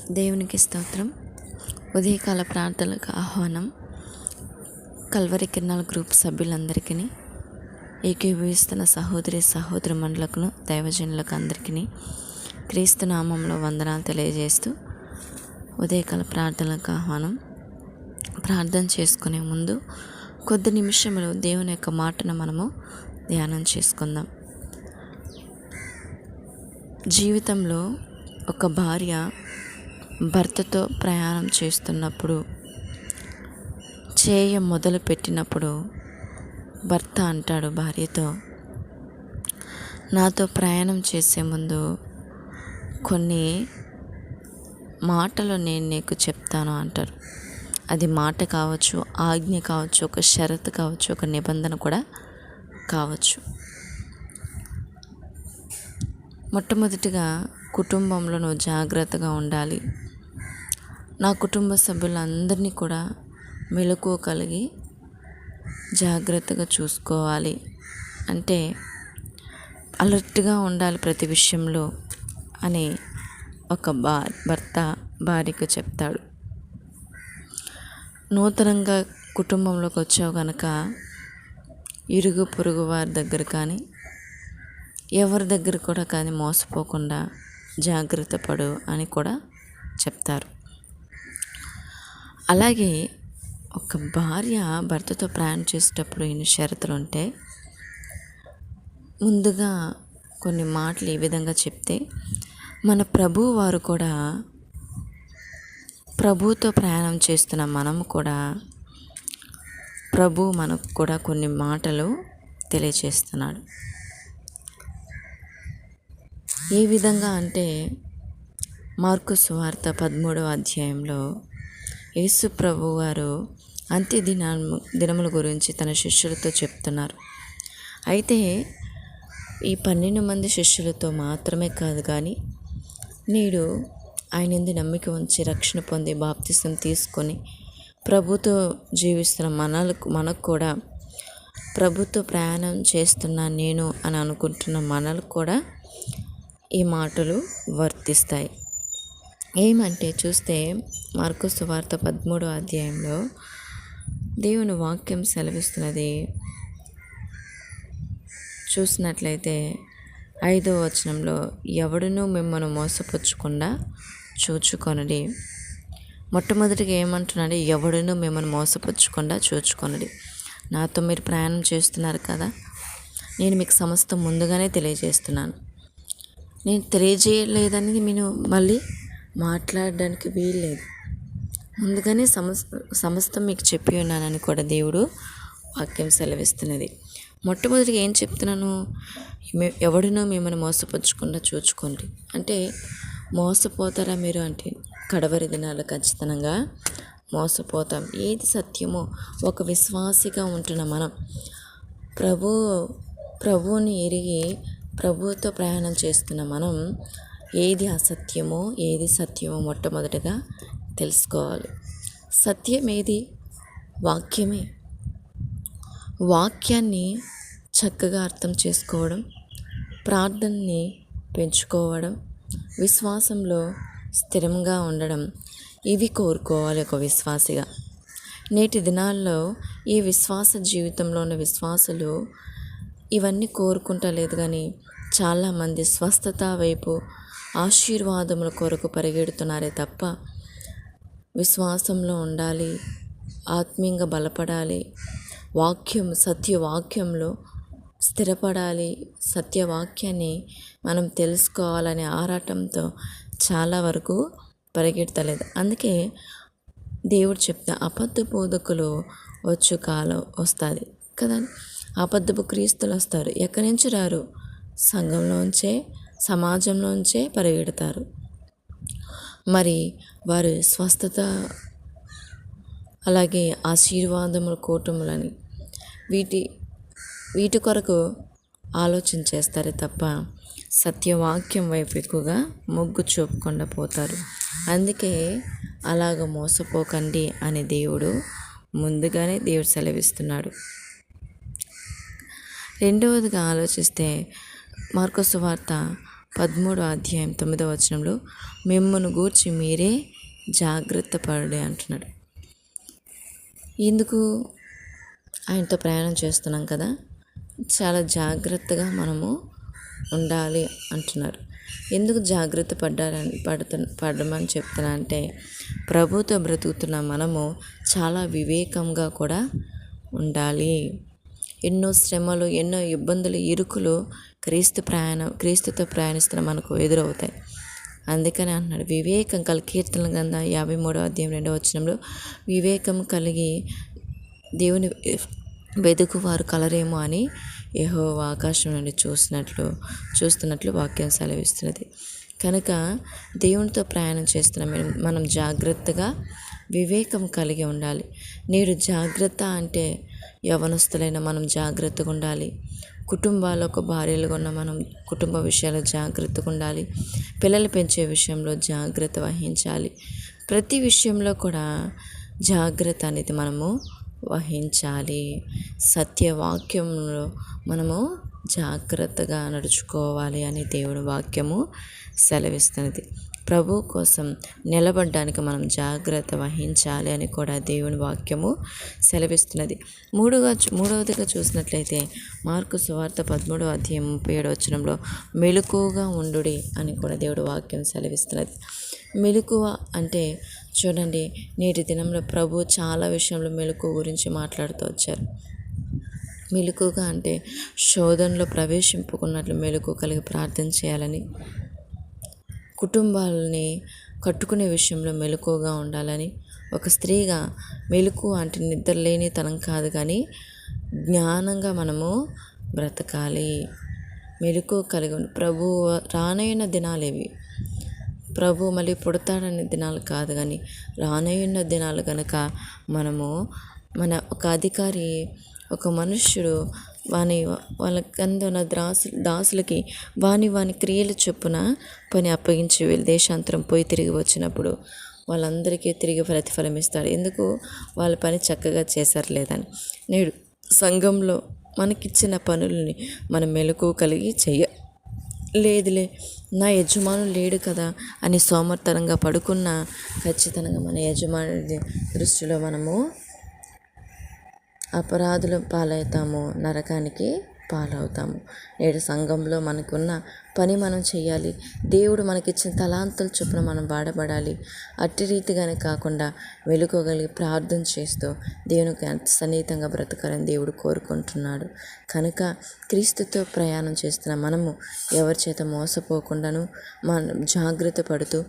దేవునికి స్తోత్రం. ఉదయకాల ప్రార్థనలకు ఆహ్వానం. కల్వరి కిరణాల గ్రూప్ సభ్యులందరికీ, ఏకీభవిస్తున్న సహోదరి మండలకును దైవజనులకు అందరికీ క్రీస్తు నామంలో వందనాలు తెలియజేస్తూ ఉదయకాల ప్రార్థనలకు ఆహ్వానం. ప్రార్థన చేసుకునే ముందు కొద్ది నిమిషములు దేవుని యొక్క మాటను మనము ధ్యానం చేసుకుందాం. జీవితంలో ఒక భార్య భర్తతో ప్రయాణం చేస్తున్నప్పుడు, మొదలు పెట్టినప్పుడు భర్త అంటాడు భార్యతో, నాతో ప్రయాణం చేసే ముందు కొన్ని మాటలు నేను నీకు చెప్తాను అంటారు. అది మాట కావచ్చు, ఆజ్ఞ కావచ్చు, ఒక షరతు కావచ్చు, ఒక నిబంధన కూడా కావచ్చు. మొట్టమొదటిగా కుటుంబంలో నువ్వు జాగ్రత్తగా ఉండాలి. నా కుటుంబ సభ్యులందరినీ కూడా మెలకువ కలిగి జాగ్రత్తగా చూసుకోవాలి అంటే అలర్ట్గా ఉండాలి ప్రతి విషయంలో అని ఒక భర్త భార్యకు చెప్తాడు. నూతనంగా కుటుంబంలోకి వచ్చావు కనుక ఇరుగు పొరుగు వారి దగ్గర కానీ ఎవరి దగ్గర కూడా కానీ మోసపోకుండా జాగ్రత్త పడు అని కూడా చెప్తారు. అలాగే ఒక భార్య భర్తతో ప్రయాణం చేసేటప్పుడు ఎన్ని షరతులు ఉంటాయి. ముందుగా కొన్ని మాటలు ఈ విధంగా చెప్తే, మన ప్రభువు వారు కూడా, ప్రభువుతో ప్రయాణం చేస్తున్న మనము కూడా, ప్రభు మనకు కూడా కొన్ని మాటలు తెలియచేస్తున్నాడు. ఏ విధంగా అంటే మార్కు సువార్త 13వ అధ్యాయంలో యేసు ప్రభు వారు అంత్య దినముల గురించి తన శిష్యులతో చెప్తున్నారు. అయితే ఈ 12 మంది శిష్యులతో మాత్రమే కాదు కానీ నేడు ఆయన యందు నమ్మిక ఉంచి రక్షణ పొంది బాప్తిసం తీసుకొని ప్రభుతో జీవిస్తున్న మనకు కూడా, ప్రభుతో ప్రయాణం చేస్తున్నా నేను అని అనుకుంటున్న మనకు కూడా ఈ మాటలు వర్తిస్తాయి. ఏమంటే చూస్తే మార్కు సువార్త 13వ అధ్యాయంలో దేవుని వాక్యం సెలవిస్తున్నది. చూసినట్లయితే 5వ వచనంలో, ఎవడునూ మిమ్మల్ని మోసపుచ్చకుండా చూచుకొనుడి. మొట్టమొదటిగా ఏమంటున్నాడు? ఎవడునూ మిమ్మల్ని మోసపుచ్చకుండా చూచుకొనుడి. నాతో మీరు ప్రయాణం చేస్తున్నారు కదా, నేను మీకు సమస్తం ముందుగానే తెలియజేస్తున్నాను. నేను తెలియజేయలేదనేది నేను మళ్ళీ మాట్లాడడానికి వీల్లేదు. ముందుగానే సమస్తం మీకు చెప్పి ఉన్నానని కూడా దేవుడు వాక్యం సెలవిస్తున్నది. మొట్టమొదటిగా ఏం చెప్తున్నాను? ఎవడినో మిమ్మల్ని మోసపుచ్చకుండా చూచుకోండి అంటే మోసపోతారా మీరు అంటే కడవరి దినాలు ఖచ్చితంగా మోసపోతాం. ఏది సత్యమో ఒక విశ్వాసిగా ఉంటున్న మనం ప్రభువుని ఎరిగి ప్రభువుతో ప్రయాణం చేస్తున్న మనం ఏది అసత్యమో ఏది సత్యమో మొట్టమొదటిగా తెలుసుకోవాలి. సత్యం ఏది? వాక్యమే. వాక్యాన్ని చక్కగా అర్థం చేసుకోవడం, ప్రార్థనని పెంచుకోవడం, విశ్వాసంలో స్థిరంగా ఉండడం, ఇవి కోరుకోవాలి ఒక విశ్వాసిగా. నేటి దినాల్లో ఈ విశ్వాస జీవితంలో ఉన్న విశ్వాసులు ఇవన్నీ కోరుకుంటలేదు కానీ చాలామంది స్వస్థత వైపు, ఆశీర్వాదముల కొరకు పరిగెడుతున్నారే తప్ప విశ్వాసంలో ఉండాలి, ఆత్మీయంగా బలపడాలి, సత్యవాక్యంలో స్థిరపడాలి, సత్యవాక్యాన్ని మనం తెలుసుకోవాలనే ఆరాటంతో చాలా వరకు పరిగెడతలేదు. అందుకే దేవుడు చెప్తే అబద్ధ బోధకులు వచ్చు కాలం వస్తుంది కదా, అబద్ధపు క్రీస్తులు వస్తారు. ఎక్కడి నుంచి రారు? సంఘంలోంచే, సమాజంలోంచే పరిగెడతారు. మరి వారు స్వస్థత, అలాగే ఆశీర్వాదముల కూటములని వీటి కొరకు ఆలోచన చేస్తారే తప్ప సత్యవాక్యం వైపు ఎక్కువగా మొగ్గు చూపకుండా పోతారు. అందుకే అలాగ మోసపోకండి అని దేవుడు ముందుగానే సెలవిస్తున్నాడు. రెండవదిగా ఆలోచిస్తే మార్కు సువార్త 13 మిమ్మును గూర్చి మీరే జాగ్రత్త పడే అంటున్నాడు. ఎందుకు? ఆయనతో ప్రయాణం చేస్తున్నాం కదా, చాలా జాగ్రత్తగా మనము ఉండాలి అంటున్నారు. ఎందుకు జాగ్రత్త పడమని చెప్తున్నా అంటే, ప్రభుతో బ్రతుకుతున్న మనము చాలా వివేకంగా కూడా ఉండాలి. ఎన్నో శ్రమలు, ఎన్నో ఇబ్బందులు, ఇరుకులు క్రీస్తుతో ప్రయాణిస్తున్న మనకు ఎదురవుతాయి. అందుకని అంటున్నాడు, వివేకం కలిగి కీర్తనల గ్రంథం 53:2 వివేకం కలిగి దేవుని వెదుకు వారు కలరేమో అని యెహోవా ఆకాశం నుండి చూస్తున్నట్లు వాక్యం సెలవిస్తున్నది. కనుక దేవునితో ప్రయాణం చేస్తున్న మనం జాగ్రత్తగా వివేకం కలిగి ఉండాలి. నేడు జాగ్రత్త అంటే యవనస్తులైన మనం జాగ్రత్తగా ఉండాలి. కుటుంబాలకు భార్యలుగా ఉన్న మనం కుటుంబ విషయాల్లో జాగ్రత్తగా ఉండాలి. పిల్లలు పెంచే విషయంలో జాగ్రత్త వహించాలి. ప్రతి విషయంలో కూడా జాగ్రత్త అనేది మనము వహించాలి. సత్యవాక్యంలో మనము జాగ్రత్తగా నడుచుకోవాలి అని దేవుని వాక్యము సెలవిస్తున్నది. ప్రభు కోసం నిలబడడానికి మనం జాగ్రత్త వహించాలి అని కూడా దేవుని వాక్యము సెలవిస్తున్నది. మూడవదిగా చూసినట్లయితే మార్కు సువార్త 13:37 మెలకువగా ఉండుడి అని కూడా దేవుడి వాక్యం సెలవిస్తున్నది. మెలకువ అంటే చూడండి, నేటి దినంలో ప్రభు చాలా విషయంలో మెలకువ గురించి మాట్లాడుతూ వచ్చారు. మెలకువగా అంటే శోధనలో ప్రవేశింపుకున్నట్లు మెలకువ కలిగి ప్రార్థన చేయాలని, కుటుంబాలని కట్టుకునే విషయంలో మెలకువగా ఉండాలని. ఒక స్త్రీగా మెలకువ అంటే నిద్రలేని తనం కాదు, కానీ జ్ఞానంగా మనము బ్రతకాలి. మెలకువ కలిగి ప్రభు రానయ్యున్న దినాలు ఇవి. ప్రభు మళ్ళీ పుడతాడనే దినాలు కాదు, కానీ రానయ్యున్న దినాలు కనుక మనము ఒక అధికారి, ఒక మనుష్యుడు వాళ్ళ కింద దాసులకి వాని క్రియలు చొప్పున పని అప్పగించి వీళ్ళు దేశాంతరం పోయి తిరిగి వచ్చినప్పుడు వాళ్ళందరికీ తిరిగి ప్రతిఫలం ఇస్తాడు. ఎందుకు? వాళ్ళ పని చక్కగా చేశారు లేదని. నేడు సంఘంలో మనకిచ్చిన పనులని మనం మెలకువ కలిగి లేదులే, నా యజమానులు లేడు కదా అని సోమర్తనంగా పడుకున్న ఖచ్చితంగా మన యజమాని దృష్టిలో మనము అపరాధుల పాలవుతాము, నరకానికి పాలవుతాము. నేడు సంఘంలో మనకున్న పని మనం చేయాలి. దేవుడు మనకిచ్చిన తలాంతుల చొప్పున మనం వాడబడాలి. అట్టి రీతిగానే కాకుండా వెలుకోగలిగి ప్రార్థన చేస్తూ దేవునికి సన్నిహితంగా బ్రతకాలని దేవుడు కోరుకుంటున్నాడు. కనుక క్రీస్తుతో ప్రయాణం చేస్తున్న మనము ఎవరి చేత మోసపోకుండాను మనం జాగ్రత్త పడుతూ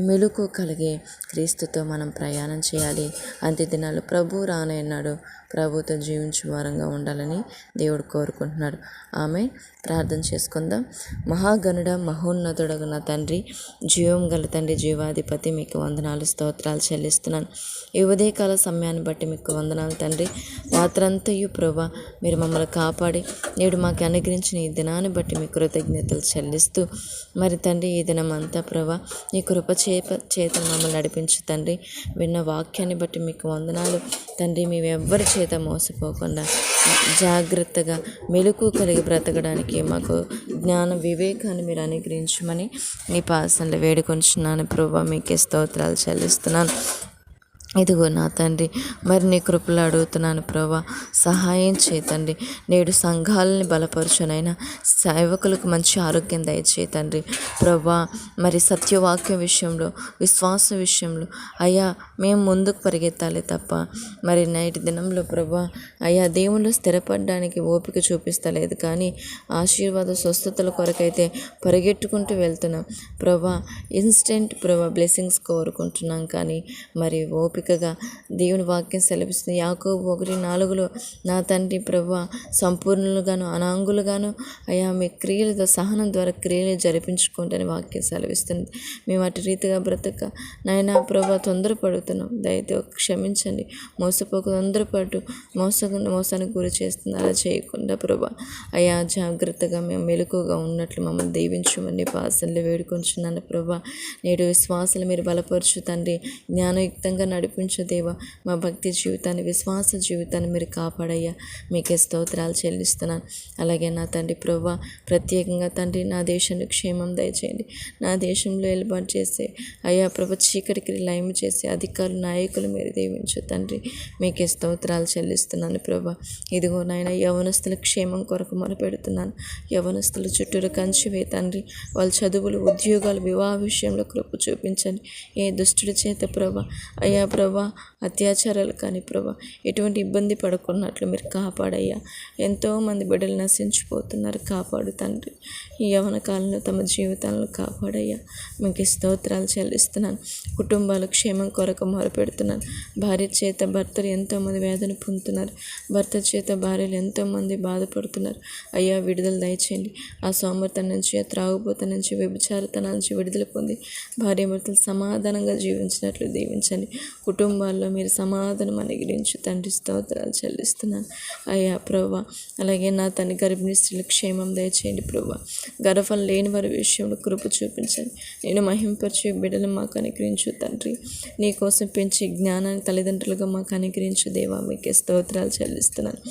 మెలుకు కలిగి క్రీస్తుతో మనం ప్రయాణం చేయాలి. అంత్య దినాలు ప్రభు రానయ్యున్నాడు. ప్రభుతో జీవించే వారంగా ఉండాలని దేవుడు కోరుకుంటున్నాడు. ఆమె ప్రార్థన చేసుకుందాం. మహాగణుడ, మహోన్నతుడగు నా తండ్రి, జీవం గల తండ్రి, జీవాధిపతి, మీకు వందనాలు, స్తోత్రాలు చెల్లిస్తున్నాను. ఈ ఉదయకాల సమయాన్ని బట్టి మీకు వందనాలు తండ్రి. రాత్రంతయు ప్రభా మీరు మమ్మల్ని కాపాడి నేడు మాకు అనుగ్రహించిన ఈ దినాన్ని బట్టి మీ కృతజ్ఞతలు చెల్లిస్తూ మరి తండ్రి ఈ దినం అంతా ప్రభా నీ కృప చేత మమ్మల్ని నడిపించు తండ్రి. విన్న వాక్యాన్ని బట్టి మీకు వందనాలు తండ్రి. మేమెవ్వరి చేత మోసపోకుండా జాగ్రత్తగా మెలకు కలిగి బ్రతకడానికి మాకు జ్ఞాన వివేకాన్ని మీరు అనుగ్రహించమని నీ పాసనలో వేడుకొంచున్నాను ప్రభా. మీకే స్తోత్రాలు చెల్లిస్తున్నాను. ఇదిగో నా తండ్రి, మరి నీ కృపలు అడుగుతున్నాను ప్రభా, సహాయం చేతండి. నేడు సంఘాలని బలపరచునైనా సేవకులకు మంచి ఆరోగ్యం దయచేతండి ప్రభా. మరి సత్యవాక్యం విషయంలో, విశ్వాస విషయంలో అయ్యా మేము ముందుకు పరిగెత్తాలి తప్ప మరి నేటి దినంలో ప్రభా అయ్యా దేవుళ్ళు స్థిరపడడానికి ఓపిక చూపిస్తలేదు, కానీ ఆశీర్వాద స్వస్థతల కొరకైతే పరిగెట్టుకుంటూ వెళ్తున్నాం ప్రభా. ఇన్స్టెంట్ ప్రభా బ్లెస్సింగ్స్ కోరుకుంటున్నాం, కానీ మరి ఓపికగా దేవుని వాక్యం సెలవిస్తుంది. యాకోబు 1:4 నా తండ్రి ప్రభా సంపూర్ణులుగాను అనాంగులుగాను అయ్యా మీ క్రియలతో సహనం ద్వారా క్రియలు జరిపించుకుంటని వాక్యం సెలవిస్తుంది. మేము అటు రీతిగా బ్రతక నాయనా ప్రభా తొందరపడుతున్నాం, దయతో క్షమించండి. తొందరపాటు మోసానికి గురి చేస్తుంది, అలా చేయకుండా ప్రభా అయ్యా జాగ్రత్తగా మేము మెలకుగా ఉన్నట్లు మమ్మల్ని దీవించమని పాసనలు వేడుకొంచున్నాను ప్రభా. నేడు విశ్వాసాలు మీరు బలపరచు తండ్రి, జ్ఞానయుక్తంగా నడిపించు దేవా. మా భక్తి జీవితాన్ని, విశ్వాస జీవితాన్ని మీరు కాపాడయ్యా. మీకే స్తోత్రాలు చెల్లిస్తున్నాను. అలాగే నా తండ్రి ప్రభువా, ప్రత్యేకంగా తండ్రి నా దేశానికి క్షేమం దయచేయండి. నా దేశంలో ఏర్పాటు చేసే అయ్యా ప్రభు చీకటికి లయం చేసే అధికారులు, నాయకులు మీరు దీవించు తండ్రి. మీకే స్తోత్రాలు చెల్లిస్తున్నాను ప్రభా. ఇదిగో నాయన, యవనస్తుల క్షేమం కొరకు మొరపెడుతున్నాను. యవనస్తుల చుట్టూరు కంచివే తండ్రి. వాళ్ళ చదువులు, ఉద్యోగాలు, వివాహ విషయంలో కృప చూపించండి. ఏ దుష్టుడి చేత ప్రభా అయ్యా ప్రభా అత్యాచారాలు కానీ ప్రభా ఎటువంటి ఇబ్బంది పడుకున్నట్లు మీరు కాపాడయ్యా. ఎంతోమంది బిడ్డలు నశించిపోతున్నారు, కాపాడు తండ్రి. ఈ యవన కాలంలో తమ జీవితాలను కాపాడయ్యా. మీకు స్తోత్రాలు చెల్లిస్తున్నాను. కుటుంబాల క్షేమం కొరకు మొరపెడుతున్నాను. భార్య చేత భర్తలు ఎంతోమంది వేదన పొందుతున్నారు. భర్త చేత భార్యలు ఎంతోమంది బాధపడుతున్నారు. అయ్యా విడుదల దయచేయండి. ఆ సోమర్తనం నుంచి, ఆ త్రాగుబోత నుంచి, వ్యభిచారతనం నుంచి విడుదల పొంది భార్యాభర్తలు సమాధానంగా జీవించినట్లు దీవించండి. కుటుంబాల్లో మీరు సమాధానం అనుగ్రహించు తండ్రి. స్తోత్రాలు చెల్లిస్తున్నాను అయ్యా ప్రభా. అలాగే నా తండ్రి గర్భిణీ స్త్రీల క్షేమం దయచేయండి ప్రభా. గర్భఫలం లేని వారి విషయంలో కృప చూపించండి. నేను మహింపరిచే బిడ్డలు మాకు అనుగ్రహించు తండ్రి. నీ కోసం పెంచి జ్ఞానాన్ని తల్లిదండ్రులుగా మాకు అనుగ్రహించు దేవా. మీకే స్తోత్రాలు చెల్లిస్తున్నాను.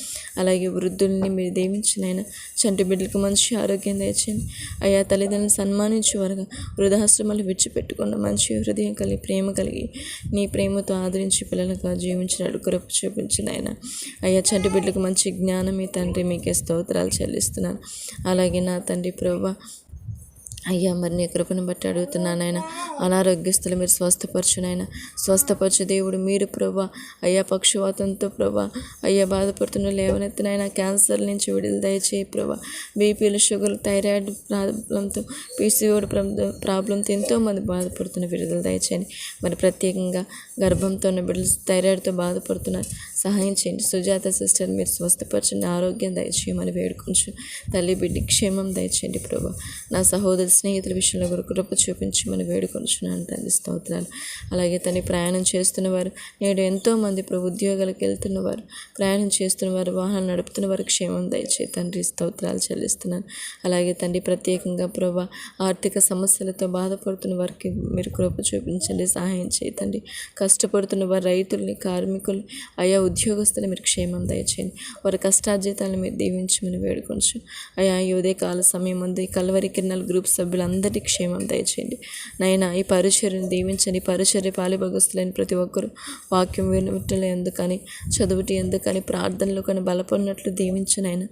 అలాగే వృద్ధుల్ని మీరు దీవించినైనా చంటి బిడ్డలకు మంచి ఆరోగ్యం దయచేయండి అయ్యా. తల్లిదండ్రులను సన్మానించేవారుగా, వృద్ధాశ్రమాలు విడిచిపెట్టకుండా మంచి హృదయం కలిగి, ప్రేమ కలిగి, నీ ప్రేమతో ఆదరించి పిల్లలుగా జీవించినట్టు కృప చూపించిన ఆయన అయ్యా. చంటి బిడ్డలకు మంచి జ్ఞానం మీ తండ్రి. మీకే స్తోత్రాలు చెల్లిస్తున్నాను. అలాగే నా తండ్రి ప్రభా అయ్యా, మరి నీ కృపను బట్టి అడుగుతున్నాను ఆయన. అనారోగ్యస్తులు మీరు స్వస్థపరచునైనా, స్వస్థపరచు దేవుడు మీరు ప్రభా. అయ్యా పక్షవాతంతో ప్రభా అయ్యా బాధపడుతున్న లేవనెత్తినైనా క్యాన్సర్ నుంచి విడుదల దయచేయి ప్రభా. బీపీలు, షుగర్, థైరాయిడ్ ప్రాబ్లంతో, పీసీఓడి ప్రాబ్లంతో ఎంతోమంది బాధపడుతున్న విడుదల దయచేయండి. మరి ప్రత్యేకంగా గర్భంతో ఉన్న బిడ్డలు థైరాయిడ్తో బాధపడుతున్నారు, సహాయం చేయండి. సుజాత సిస్టర్ మీరు స్వస్థపరచండి, ఆరోగ్యం దయచేయమని వేడుకొంచు తల్లి. బిడ్డ క్షేమం దయచేయండి ప్రభా. నా సహోదరి స్నేహితుల విషయంలో కూడా కృప చూపించమని వేడుకొంచున్నాను తండ్రి. స్తోత్రాలు. అలాగే తను ప్రయాణం చేస్తున్నవారు, నేడు ఎంతోమంది ఉద్యోగాలకు వెళ్తున్నవారు, ప్రయాణం చేస్తున్నవారు, వాహనాలు నడుపుతున్నవారు క్షేమం దయచే తండ్రి. స్తోత్రాలు చెల్లిస్తున్నాను. అలాగే తండ్రి ప్రత్యేకంగా ప్రభా ఆర్థిక సమస్యలతో బాధపడుతున్న వారికి మీరు కృప చూపించండి, సహాయం చేయండి. కష్టపడుతున్న వారు, రైతుల్ని, కార్మికులు, అయా ఉద్యోగస్తులు మీరు క్షేమం దయచేయండి. వారి కష్టార్జితాలను మీరు దీవించమని వేడుకొంచు అయా. ఈ ఉదయకాల సమయం ఉంది కల్వరి కిరణాల గ్రూప్ సభ్యులందరికీ క్షేమం దయచేయండి నైనా. ఈ పరిచర్యను దీవించండి. పరిచర్య పాలిభగస్తులైన ప్రతి ఒక్కరూ వాక్యం వినటం ఎందుకని, చదువుటి ఎందుకని, ప్రార్థనలు కానీ బలపడినట్లు దీవించునైనా.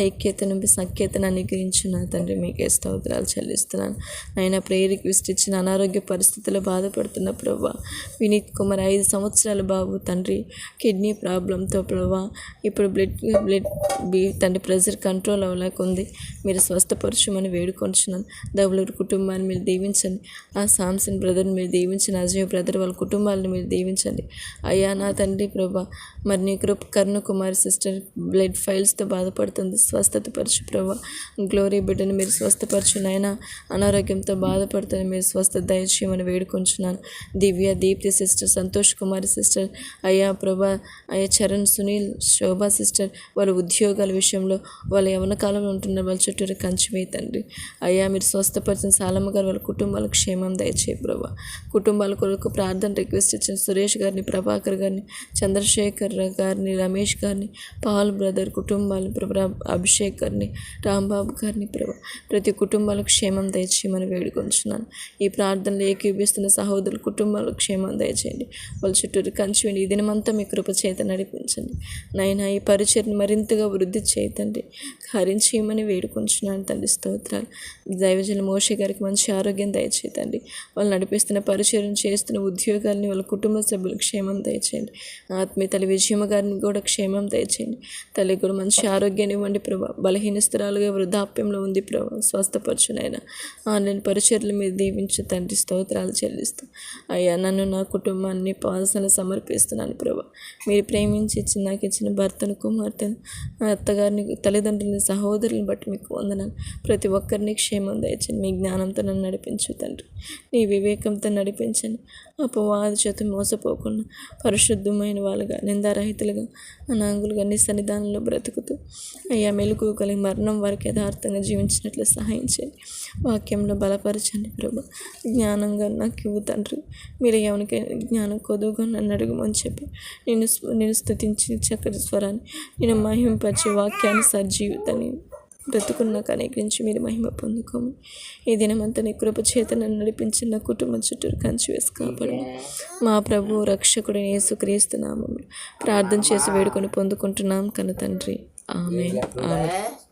ఐక్యతను, సఖ్యతను అనుగ్రహించిన తండ్రి. మీకే స్తోత్రాలు చెల్లిస్తున్నాను నైనా. ప్రేయర్ రిక్వెస్ట్ ఇచ్చిన అనారోగ్య పరిస్థితుల్లో బాధపడుతున్న ప్రభా వినీత్ కుమార్ 5 సంవత్సరాల బాబు తండ్రి, కిడ్నీ ప్రాబ్లంతో ప్రభా ఇప్పుడు బ్లడ్ తండ్రి ప్రెషర్ కంట్రోల్ అవ్వలేకుంది. మీరు స్వస్థపరచమని వేడుకొంచున్నాను. దబులూరు కుటుంబాన్ని మీరు దీవించండి. ఆ సామ్సన్ బ్రదర్ని మీరు దీవించండి. అజయ్ బ్రదర్ వాళ్ళ కుటుంబాలను మీరు దీవించండి అయ్యా. నా తండ్రి ప్రభా మరి నీ కరుణ కుమార్ సిస్టర్ బ్లడ్ ఫైల్స్తో బాధపడుతుంది, స్వస్థత పరచు ప్రభా. గ్లోరీ బిడ్డను మీరు స్వస్థపరచు నాయనా. అనారోగ్యంతో బాధపడుతుంది, మీరు స్వస్థత దయచేయమని వేడుకొంచున్నాను. దివ్య, దీప్తి సిస్టర్, సంతోష్ కుమార్ సిస్టర్ అయ్యా ప్రభా, అయ్యా చరణ్, సునీల్, శోభా సిస్టర్ వాళ్ళ ఉద్యోగాల విషయంలో, వాళ్ళ యవన కాలంలో ఉంటున్న వాళ్ళ చుట్టూ కంచివే తండ్రి అయ్యా. మీరు స్వస్థపరిచిన సాలమ్మ గారు వాళ్ళ కుటుంబాలకు క్షేమం దయచేయి ప్రభా. కుటుంబాల కొరకు ప్రార్థన రిక్వెస్ట్ ఇచ్చిన సురేష్ గారిని, ప్రభాకర్ గారిని, చంద్రశేఖర్ గారిని, రమేష్ గారిని, పాల్ బ్రదర్ కుటుంబాలు ప్రభా, అభిషేక్ గారిని, రాంబాబు గారిని ప్రభా, ప్రతి కుటుంబాలకు క్షేమం దయచేయమని వేడుకొంచున్నాను. ఈ ప్రార్థనలు ఏకీపిస్తున్న సహోదరుల కుటుంబాలకు క్షేమం దయచేయండి. వాళ్ళ చుట్టూరు కంచివేయండి. ఈ దినమంతా మీ కృప చేత నడిపించండి నైనా. ఈ పరిచయను మరింతగా వృద్ధి చేయతండి, హరించేయమని వేడుకొంచున్నాను తండ్రి. స్తోత్రాలు. దైవజన మోషే గారికి మంచి ఆరోగ్యం దయచేయండి. వాళ్ళు నడిపిస్తున్న పరిచయం చేస్తున్న ఉద్యోగాల్ని, వాళ్ళ కుటుంబ సభ్యులకు క్షేమం దయచేయండి. ఆత్మీయ తల్లి విజయమ్మ గారిని కూడా క్షేమం దయచేయండి. తల్లి కూడా మంచి ఆరోగ్యాన్ని ఇవ్వండి ప్రభా. బలహీన స్థిరాలుగా వృద్ధాప్యంలో ఉంది ప్రభా, స్వస్థపరచునైనా. ఆన్లైన్ పరిచర్లు మీరు దీవించు తండ్రి. స్తోత్రాలు చెల్లిస్తూ అయ్యా నన్ను, నా కుటుంబాన్ని పాదసలు సమర్పిస్తున్నాను ప్రభా. మీరు ప్రేమించి నాకు ఇచ్చిన భర్తను, కుమార్తెను, అత్తగారిని, తల్లిదండ్రులని, సహోదరులను బట్టి మీకు వందనాలు. ప్రతి ఒక్కరిని క్షేమం దయచేయండి. నడిపించండి. మీ జ్ఞానంతో నన్ను నడిపించు తండ్రి. నీ వివేకంతో నడిపించండి. అపవాది చేత మోసపోకుండా పరిశుద్ధమైన వాళ్ళుగా, నిందారహితులుగా, అనాంగులుగా నీ సన్నిధానంలో బ్రతుకుతూ అయ్యా మెలుగు కలిగి మరణం వరకు యథార్థంగా జీవించినట్లు సహాయం చేయండి. వాక్యంలో బలపరచండి ప్రభు. జ్ఞానంగా నాకు ఇవ్వు తండ్రి. మీరు ఎవరికైనా జ్ఞానం కొదువుగా నన్ను అడుగుమని చెప్పి నేను స్తుతించి చక్కటి స్వరాన్ని నేను మహింపరిచే వాక్యాన్ని సజీవితాన్ని బ్రతుకున్న కనికరించి మీరు మహిమ పొందుకోము. ఈ దినమంతా నీ కృప చేత నన్ను నడిపించిన నా కుటుంబం చుట్టూ కంచి వేసి కాపాడు. మా ప్రభు రక్షకుడు యేసుక్రీస్తు నామములో ప్రార్థన చేసి వేడుకొని పొందుకుంటున్నాం కను తండ్రి. ఆమేన్. ఆమేన్.